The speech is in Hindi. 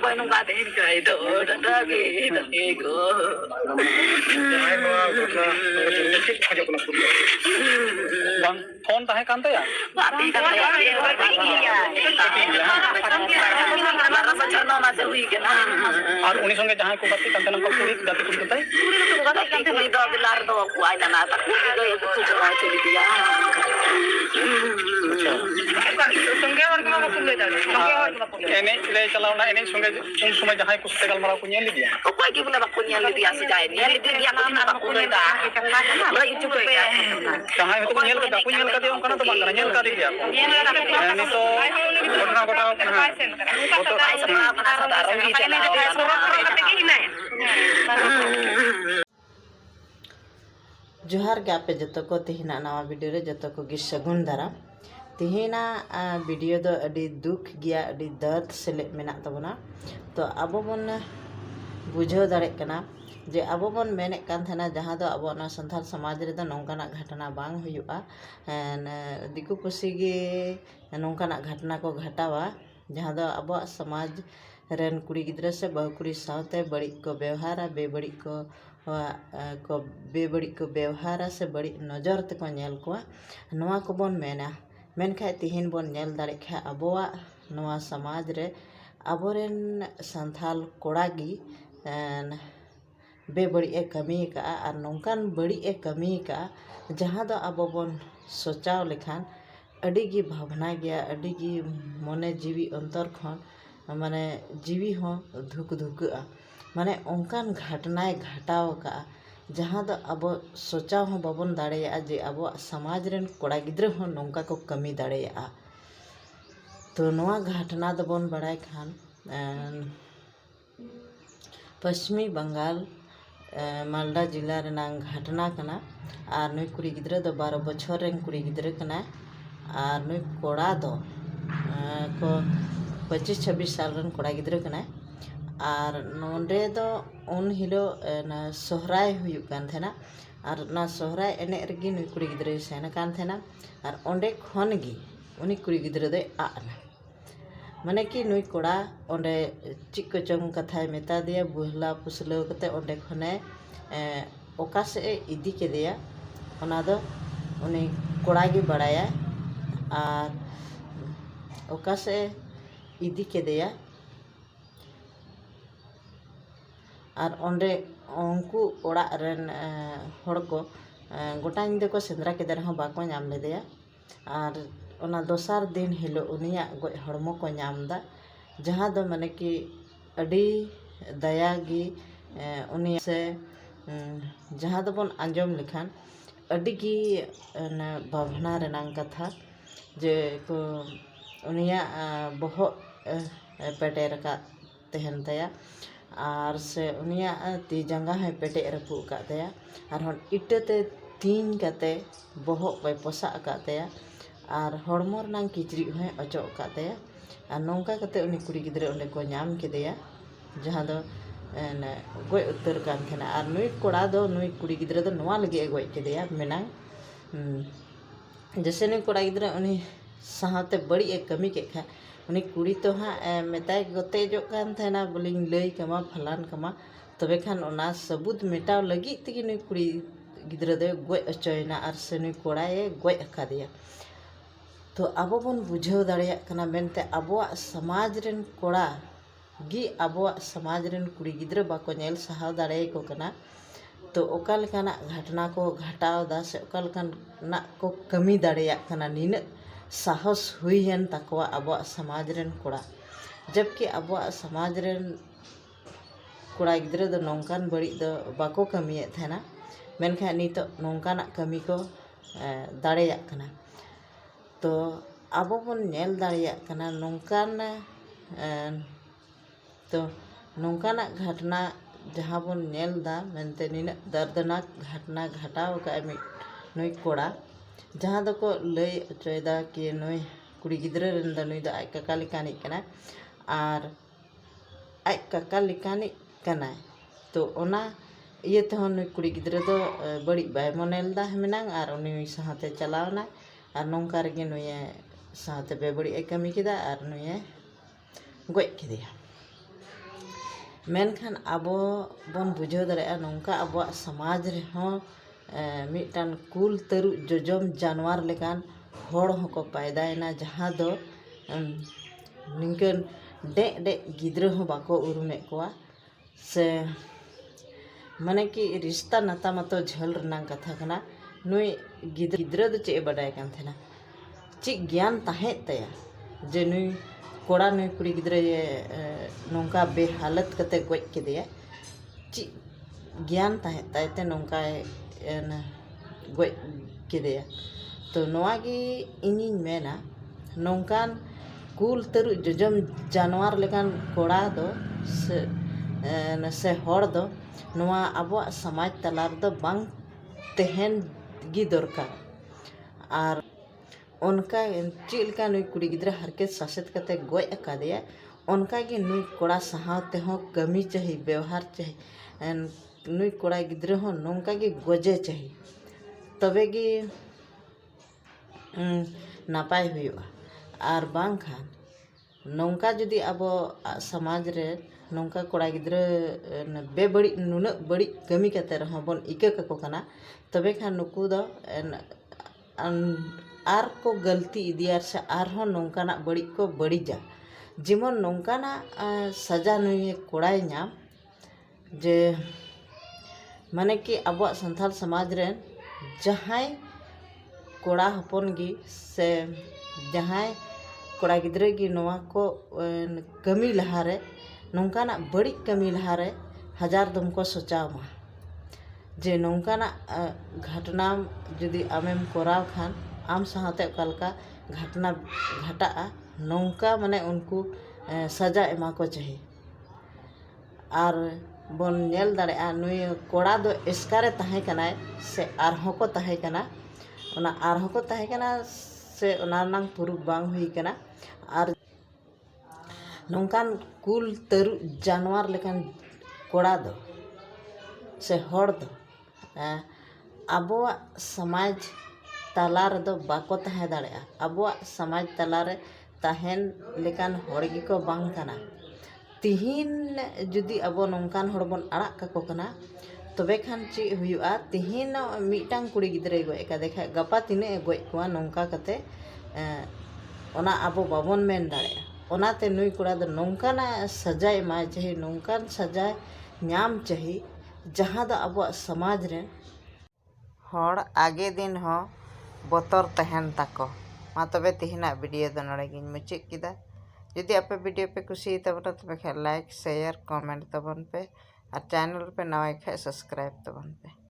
koy nung katin kay do dadagi ko. Ay mga guna. Kaya ko na punta. Bang phone tahe kan ya? Pati ka kaya sa channel na sa weekend. Ar uni songe jahan ko bati kan tanang ko puri gati ko tay. Puri ko gati kan puri do bilar do ko ay na nata. Puri do ko tu jara chali diya. Songe war ko ma pulle da. Songe war ko pulle. Ene le chalaw na ene songe un sumay jahan ko stegal mara ko nyeli dia. Ko ay ki bula ba kunya li dia si jay. Nyeli dia ko na ba pulle da. Ba itu pe. Jahan ko nyel ka ko nyel ka de on kana to bang nyel ka dia ko. Ene to gotna gota Foto ay sa mga panasa ro gi जोहार के आपे जतो को तिहिना नवा वीडियो रे जतो को गी सगुन दारा तिहिना वीडियो दो अडी दुख गया अडी दर्द सेले मेना तबना तो आबो बन बुझाव दाड़े कना जे आबो बन मेने कान थना जहां दो आबो ना संथाल समाज रे दो नोंकाना घटना बांग हुयुआ दिकु पुसी गे नोंकाना घटना को घटावा जहां दो आबो समाज रेन कुड़ी गिद्रा से बहुकुड़ी सावते बड़ी को व्यवहार बेबड़ी को बेबड़ी को व्यवहार से बड़ी नजर तक नेल को नवा को बन मेना मेनखा तिहिन बन नेल दाड़े खा आबोआ नवा समाज रे आबोरेन संथाल कोड़ागी बेबड़ी ए कमी का और नौकान बड़ी ए कमी का जहाँ दो आबो बन सोचाव लेखान अड़ी गी भावना गया अड़ी गी मने जीवी अंतर खन माने जीवी हो धुक धुकआ माने ओंकान घटनाएं घटाव का जहाँ दो अब सोचाव हो बाबन दाड़ेया जे अब समाज रेन कोड़ा गिद्रा हो नौका को कमी दाड़ेया तो नवा घटना दो बन बड़ाई खान पश्चिमी बंगाल मालदा जिला रेनांग घटना कना और नुई कुड़ी गिद्रा दो 12 बछर रेन कुड़ी गिद्रा कना और नुई कोड़ा दो को 25-26 साल रन कोड़ा गिद्रा कना और नोंडे दो उन हिलो ना सोहराय हुयु कान थेना और ना सोहराय एने रगी नुई कुड़ी गिद्रा सेना कान थेना और ओंडे खन गी उनी कुड़ी गिद्रा दे आना माने कि नुई कोड़ा ओंडे चिक को चंग कथाय मेता दिया बुहला पुसलो कते ओंडे खने ओका से इदी के दिया ओना दो उनी कोड़ा गी बड़ाया और ओका से इदी के दिया और ओंडे उनको ओड़ा रेन हड़ को गोटा नींद को सेंद्रा के दर हो बाको नाम ले दिया और ओना दोसार दिन हिलो उनिया गoj हड़मो को नामदा जहाँ दो माने कि अड़ी दयागी उनिया से जहाँ दो बन आंजम लिखान अड़ी की भावना रेनांग कथा जे को उनिया बहो पेटे रका तहन तया और से उनिया ती जंगा है पेटे रपू का तया और हन इटते तीन कते बहो पे पोसा का तया और हड़मोर नांग किचरी है अचो का तया और नौका कते उनी कुड़ी गिद्रा उन्हें को नाम के दिया जहाँ दो गoj उतर कान थेना और नुई कोड़ा दो नुई कुड़ी गिद्रा दो नवा लगे गoj के दिया मेनांग जैसे नुई कोड़ा गिद्रा उन्हीं साहते बड़ी एक कमी के खा उन्हीं कुड़ी तो हाँ मेताय गोते जो कान थेना बोलिंग लई कमा फलान कमा तबे खान ओना सबूत मेटाव लगी तगी नुई कुड़ी गिद्रा दो गoj अचोयना और से नुई कोड़ा ये गoj अका दिया तो आबो बन बुझाव दाड़ेया कना मेनते आबोआ समाज रेन कोड़ा गी आबोआ समाज रेन कुड़ी गिद्रा बाको नेल सहाव दाड़े को कना तो ओका लेकाना घटना को घटाव दा से ओका लेकाना को कमी दाड़ेया कना नीन साहस हुईन तकवा आबोआ समाज रेन कोड़ा जबकि आबोआ समाज रेन कोड़ा गिद्रा दो नौकान बड़ी दो बाको कमिये थेना मेनखा नितो नौकाना कमी को दाड़ेया कना तो आबो बन नेल दाड़ेया कना नौकान तो नौकाना घटना जहाँ बन नेल दा मेनते नीना दर्दनाक घटना घटाव का नुई कोड़ा जहाँ दो को लई अचोयदा कि नुई कुड़ी गिद्रा रेन दा नुई दा आई काका लिकानी कना और आई काका लिकानी कना तो ओना ये तो नुई कुड़ी गिद्रा दो बड़ी बाय मोनेल दा मेनांग और उनी साथे चलावना और नौका रेगे नुई साथे बेबड़ी ए कमी किदा और नुई गoj के दिया मेनखान आबो बन बुझाव दाड़ेया नोंका आबोआ समाज रेहों मिदटान कुल तरुज जोजम जानवर लेकान हड़ होको पैदायना जहाँ दो निंकन डे डे गिद्रा हों बाको उरुमे कोआ से माने कि रिश्ता नाता मतो झल रनांग कथा कना नुई गिद्रा दो चे बडाय कान थेना चे ज्ञान ताहे तया जे नुई कोड़ा नुई कुड़ी गिद्रा ये नोंका बेहालत कते गोज केदेया चे ज्ञान ताहे तायते नोंका गोज केदेया तो नोआगी इनिन मेना नोंकान कुल तरु जोजम जानवर लेकान कोड़ा दो से हड़ दो नोआ आबो समाज तलार दो बांग तेहन गी दरकार और उनका चेलका नुई कुड़ी गिद्रा हरके सासेत कते गोज अकादेया उनका गी नुई कोड़ा सहावते हो कमी चाहिए व्यवहार चाहिए नुई कोड़ा गिद्रा हो नोंका गी गोजे चाहिए तबे गी नापाय हुआ और बांग खान नौका जुदी अब समाज रे नौका कोड़ा गिद्रा बेबड़ी नुना बड़ी कमी कते रहो बन इका kako kana तबे खान नुकु दो आर को गलती इदियार से आर हो नौकाना बड़ी को बड़ी जा जेमन नौकाना सजा नुई कोड़ाय नाम जे माने कि अब संथाल समाज रे जहाय कोड़ा हपन गी से जहाय कोड़ा गिद्रा गी नोआ को कमी लहारे नौकाना बड़ी कमी लहारे हजार दम को सोचाव मा जे नौकाना घटना जुदी आमेम कोराव खान आम साहते कालका घटना घटा नौका माने उनको सजा एमा को चाहिए और बन नेल दाड़ेया नुई कोड़ा दो एस्कारे ताहे कनाय से आरहों को ताहे कना ओना आरहों को ताहे कना से ओना नांग पुरुब बांग हुई कना और नौकान कुल तरु जानवर लेकान कोड़ा दो से हड़ दो आबोआ समाज ताला रे दो बाको ताहे दाड़ेया आबोआ समाज ताला रे ताहेन लेकान हड़ गी को बांग कना तिहिन जुदी अब नौकान हड़ बन आड़ा काको कना तबे खान चे हुआ तिहिन मिटांग कुड़ी गिद्रे गोय का देखा गपा तिने गोय कोआ नौका कते ओना आबो बाबन मेन दाड़ेया ओनाते नुई कोड़ा दो नौकाना सजा एमाय चाहिए नौकान सजा नाम चाहिए जहाँ दो अब समाज रे हड़ आगे दिन हो बतर तहन ताको मा तबे तिहिना वीडियो दो नड़े गिन मुचाद किदा जुदी आपे वीडियो पे खुशी तबन तबे लाइक शेयर कमेंट तबन पे और चैनल पे नवा सब्सक्राइब तबन पे।